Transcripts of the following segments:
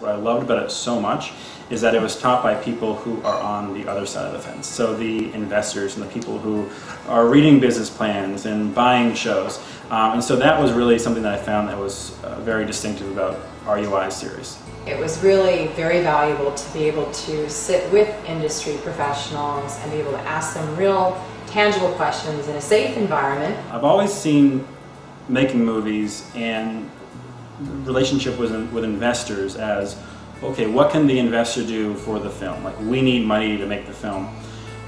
What I loved about it so much is that it was taught by people who are on the other side of the fence. So the investors and the people who are reading business plans and buying shows. And so that was really something that I found that was very distinctive about RUI's series. It was really very valuable to be able to sit with industry professionals and be able to ask them real, tangible questions in a safe environment. I've always seen making movies and relationship with investors as, okay, what can the investor do for the film? Like, we need money to make the film.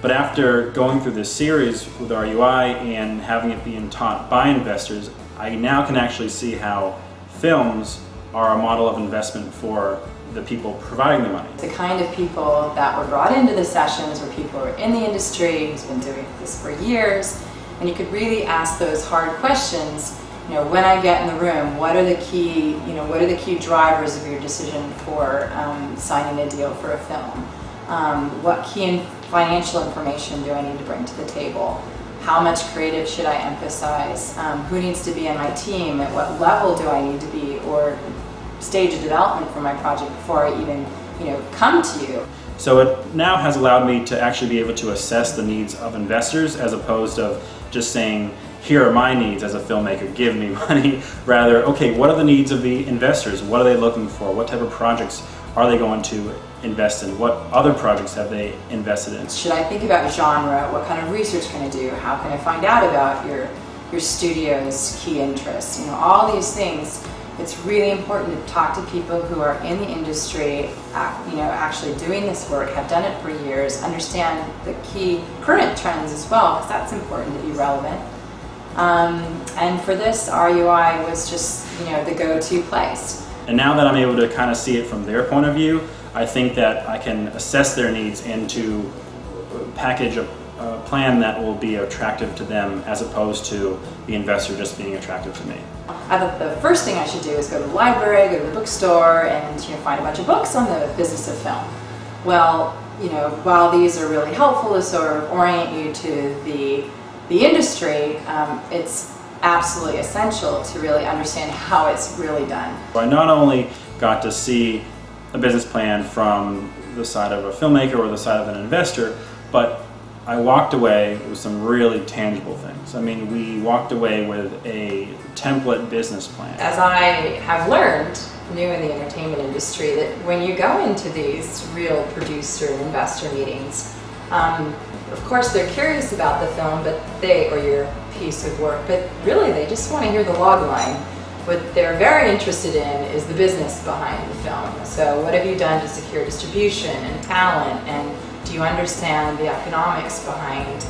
But after going through this series with RUI and having it being taught by investors, I now can actually see how films are a model of investment for the people providing the money. The kind of people that were brought into the sessions were people who are in the industry, who's been doing this for years, and you could really ask those hard questions. You know, when I get in the room, what are the key drivers of your decision for signing a deal for a film? What key financial information do I need to bring to the table? How much creative should I emphasize? Who needs to be on my team? At what level do I need to be, or stage of development for my project before I even, come to you? So it now has allowed me to actually be able to assess the needs of investors as opposed to just saying, here are my needs as a filmmaker, give me money. Rather, okay, what are the needs of the investors? What are they looking for? What type of projects are they going to invest in? What other projects have they invested in? Should I think about genre? What kind of research can I do? How can I find out about your studio's key interests? All these things. It's really important to talk to people who are in the industry, actually doing this work, have done it for years, understand the key current trends as well, because that's important to be relevant. And for this, RUI was just, the go-to place. And now that I'm able to kind of see it from their point of view, I think that I can assess their needs and to package a plan that will be attractive to them as opposed to the investor just being attractive to me. I thought the first thing I should do is go to the library, go to the bookstore, and find a bunch of books on the business of film. Well, while these are really helpful to sort of orient you to the industry, it's absolutely essential to really understand how it's really done. I not only got to see a business plan from the side of a filmmaker or the side of an investor, but I walked away with some really tangible things. I mean, we walked away with a template business plan. As I have learned, new in the entertainment industry, that when you go into these real producer and investor meetings, of course they're curious about the film, or your piece of work, but really they just want to hear the log line. What they're very interested in is the business behind the film. So what have you done to secure distribution and talent, and do you understand the economics behind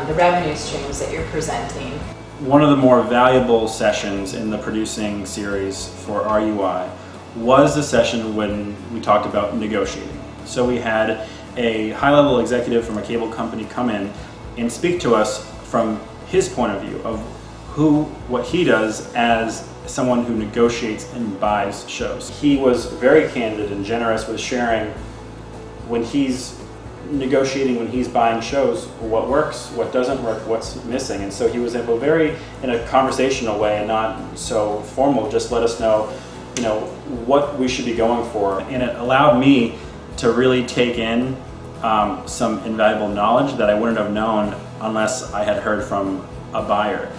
the revenue streams that you're presenting? One of the more valuable sessions in the producing series for RUI was the session when we talked about negotiating. So we had a high-level executive from a cable company come in and speak to us from his point of view of what he does as someone who negotiates and buys shows. He was very candid and generous with sharing when he's negotiating, when he's buying shows, what works, what doesn't work, what's missing. And so he was able very, in a conversational way and not so formal, just let us know, what we should be going for. And it allowed me to really take in some invaluable knowledge that I wouldn't have known unless I had heard from a buyer.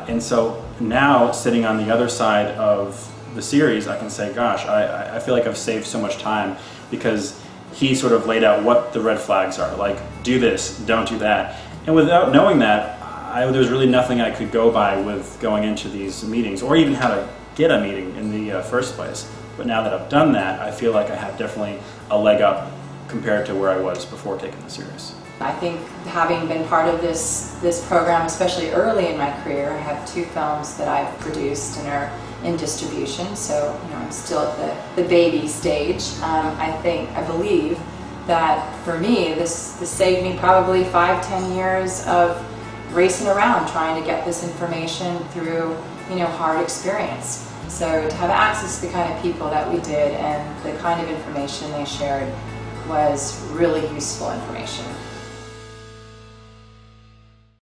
And so now, sitting on the other side of the series, I can say, gosh, I feel like I've saved so much time because he sort of laid out what the red flags are, like, do this, don't do that. And without knowing that, there was really nothing I could go by with going into these meetings, or even how to get a meeting in the first place. But now that I've done that, I feel like I have definitely a leg up compared to where I was before taking the series. I think having been part of this program, especially early in my career, I have 2 films that I've produced and are in distribution, so I'm still at the baby stage. I believe that for me, this saved me probably 5-10 years of racing around trying to get this information through hard experience. So to have access to the kind of people that we did and the kind of information they shared was really useful information.